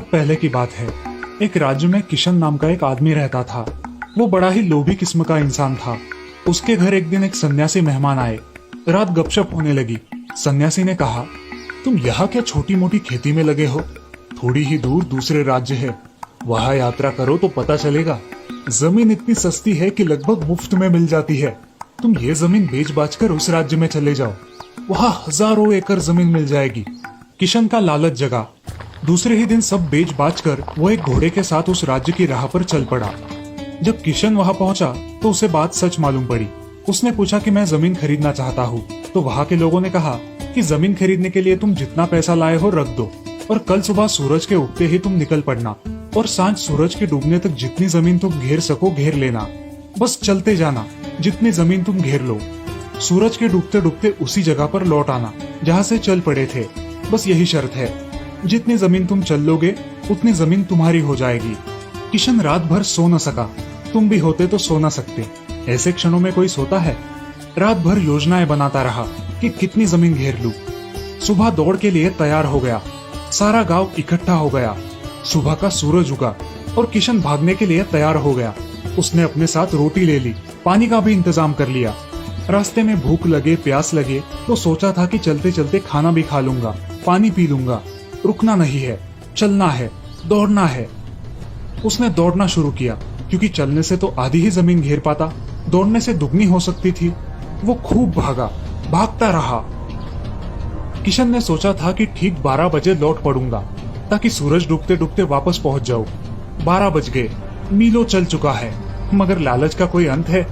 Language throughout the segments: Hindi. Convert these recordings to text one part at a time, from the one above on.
बहुत पहले की बात है। एक राज्य में किशन नाम का एक आदमी रहता था। वो बड़ा ही लोभी किस्म का इंसान था। उसके घर एक दिन एक सन्यासी मेहमान आए। रात गपशप होने लगी। सन्यासी ने कहा, तुम यहाँ क्या छोटी मोटी खेती में लगे हो? थोड़ी ही दूर दूसरे राज्य है, वहां यात्रा करो तो पता चलेगा। जमीन इतनी सस्ती है कि लगभग मुफ्त में मिल जाती है। तुम ये जमीन बेच बाच कर उस राज्य में चले जाओ, वहां हजारों एकड़ जमीन मिल जाएगी। किशन का लालच जगा। दूसरे ही दिन सब बेच बाच कर वो एक घोड़े के साथ उस राज्य की राह पर चल पड़ा। जब किशन वहां पहुंचा तो उसे बात सच मालूम पड़ी। उसने पूछा कि मैं जमीन खरीदना चाहता हूँ। तो वहां के लोगों ने कहा कि जमीन खरीदने के लिए तुम जितना पैसा लाए हो रख दो, और कल सुबह सूरज के उगते ही तुम निकल पड़ना, और सांझ सूरज के डूबने तक जितनी जमीन तुम घेर सको घेर लेना। बस चलते जाना, जितनी जमीन तुम घेर लो। सूरज के डूबते डूबते उसी जगह पर लौट आना जहाँ से चल पड़े थे। बस यही शर्त है, जितनी जमीन तुम चल लोगे उतनी जमीन तुम्हारी हो जाएगी। किशन रात भर सो न सका। तुम भी होते तो सो न सकते। ऐसे क्षणों में कोई सोता है? रात भर योजनाएं बनाता रहा कि कितनी जमीन घेर लूं। सुबह दौड़ के लिए तैयार हो गया। सारा गांव इकट्ठा हो गया। सुबह का सूरज उगा और किशन भागने के लिए तैयार हो गया। उसने अपने साथ रोटी ले ली, पानी का भी इंतजाम कर लिया। रास्ते में भूख लगे प्यास लगे तो सोचा था कि चलते चलते खाना भी खा लूंगा, पानी पी लूंगा। रुकना नहीं है, चलना है, दौड़ना है। उसने दौड़ना शुरू किया, क्योंकि चलने से तो आधी ही जमीन घेर पाता, दौड़ने से दुगनी हो सकती थी। वो खूब भागा, भागता रहा। किशन ने सोचा था कि ठीक 12 बजे लौट पड़ूंगा, ताकि सूरज डूबते डूबते वापस पहुंच जाऊं। 12 बज गए, मीलों चल चुका है, मगर लालच का कोई अंत है।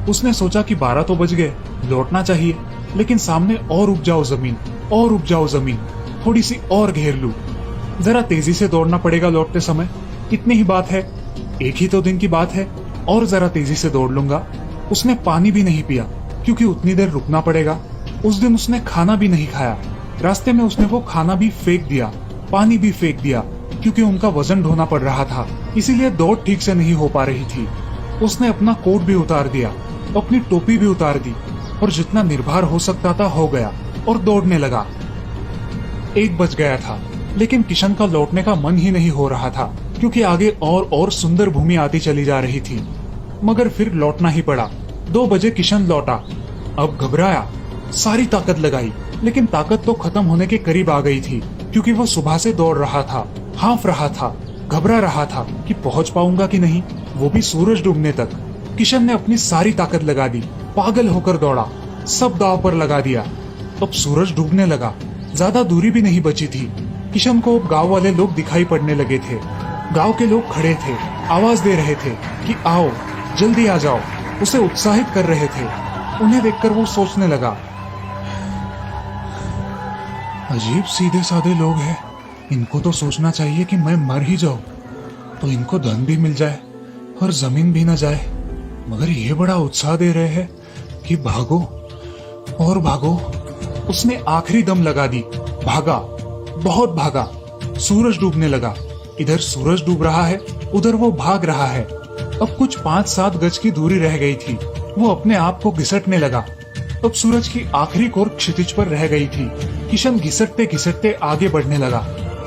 उसने सोचा कि 12 तो बज गए, लौटना चाहिए, लेकिन सामने और उपजाऊ जमीन, और उपजाऊ जमीन, थोड़ी सी और घेर लूं। जरा तेजी से दौड़ना पड़ेगा लौटते समय, इतनी ही बात है, एक ही तो दिन की बात है, और जरा तेजी से दौड़ लूंगा। उसने पानी भी नहीं पिया, क्योंकि उतनी देर रुकना पड़ेगा। उस दिन उसने खाना भी नहीं खाया। रास्ते में उसने वो खाना भी फेंक दिया, पानी भी फेंक दिया, क्योंकि उनका वजन ढोना पड़ रहा था, इसीलिए दौड़ ठीक से नहीं हो पा रही थी। उसने अपना कोट भी उतार दिया, अपनी टोपी भी उतार दी, और जितना निर्भर हो सकता था हो गया, और दौड़ने लगा। 1 बज गया था, लेकिन किशन का लौटने का मन ही नहीं हो रहा था, क्योंकि आगे और सुंदर भूमि आती चली जा रही थी। मगर फिर लौटना ही पड़ा। 2 बजे किशन लौटा। अब घबराया, सारी ताकत लगाई, लेकिन ताकत तो खत्म होने के करीब आ गई थी, क्योंकि वो सुबह से दौड़ रहा था, हांफ रहा था, घबरा रहा था कि पहुंच पाऊंगा कि नहीं, वो भी सूरज डूबने तक। किशन ने अपनी सारी ताकत लगा दी, पागल होकर दौड़ा, सब दांव पर लगा दिया। अब सूरज डूबने लगा, ज्यादा दूरी भी नहीं बची थी। किशन को अब गांव वाले लोग दिखाई पड़ने लगे थे। गांव के लोग खड़े थे, आवाज दे रहे थे कि आओ, जल्दी आ जाओ, उसे उत्साहित कर रहे थे। उन्हें देखकर वो सोचने लगा, अजीब सीधे साधे लोग हैं, इनको तो सोचना चाहिए कि मैं मर ही जाऊं, तो इनको धन भी मिल जाए और जमीन भी न जाए, मगर ये बड़ा उत्साह दे रहे हैं कि भागो और भागो। उसने आखिरी दम लगा दी, भागा, बहुत भागा। सूरज डूबने लगा। इधर सूरज डूब रहा है, उधर वो भाग रहा है। अब कुछ 5-7 गज की दूरी रह गई थी। वो अपने आप को घिसटने लगा। अब सूरज की आखिरी कोर क्षितिज पर रह गई थी। किशन घिसटते घिसटते आगे बढ़ने लगा,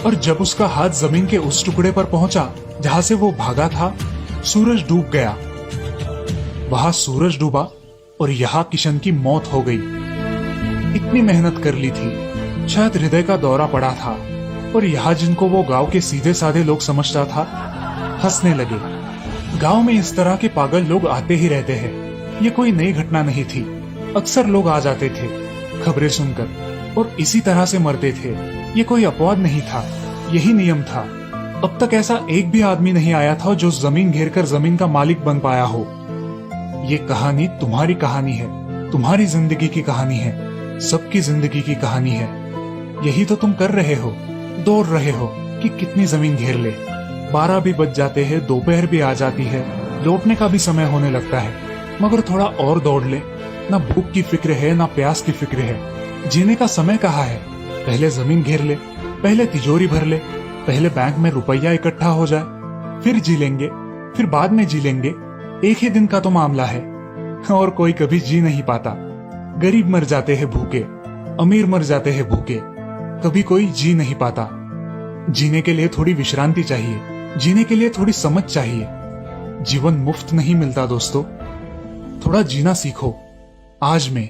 और जब उसका हाथ जमीन के उस टुकड़े पर पहुंचा जहां से वो भागा था, सूरज डूब गया। वहां सूरज डूबा और यहाँ किशन की मौत हो गई। इतनी मेहनत कर ली थी, शायद हृदय का दौरा पड़ा था, और यहाँ जिनको वो गांव के सीधे साधे लोग समझता था, हंसने लगे। गांव में इस तरह के पागल लोग आते ही रहते हैं। ये कोई नई घटना नहीं थी, अक्सर लोग आ जाते थे खबरें सुनकर, और इसी तरह से मरते थे। ये कोई अपवाद नहीं था, यही नियम था। अब तक ऐसा एक भी आदमी नहीं आया था जो जमीन घेर कर जमीन का मालिक बन पाया हो। ये कहानी तुम्हारी कहानी है, तुम्हारी जिंदगी की कहानी है, सबकी जिंदगी की कहानी है। यही तो तुम कर रहे हो, दौड़ रहे हो कि कितनी जमीन घेर ले। 12 भी बज जाते हैं, दोपहर भी आ जाती है, लौटने का भी समय होने लगता है, मगर थोड़ा और दौड़ ले। ना भूख की फिक्र है, ना प्यास की फिक्र है। जीने का समय कहाँ है? पहले जमीन घेर ले, पहले तिजोरी भर ले, पहले बैंक में रुपया इकट्ठा हो जाए, फिर जी लेंगे, फिर बाद में जी लेंगे। एक ही दिन का तो मामला है, और कोई कभी जी नहीं पाता। गरीब मर जाते हैं भूखे, अमीर मर जाते हैं भूखे, कभी कोई जी नहीं पाता। जीने के लिए थोड़ी विश्रांति चाहिए, जीने के लिए थोड़ी समझ चाहिए। जीवन मुफ्त नहीं मिलता दोस्तों, थोड़ा जीना सीखो आज में।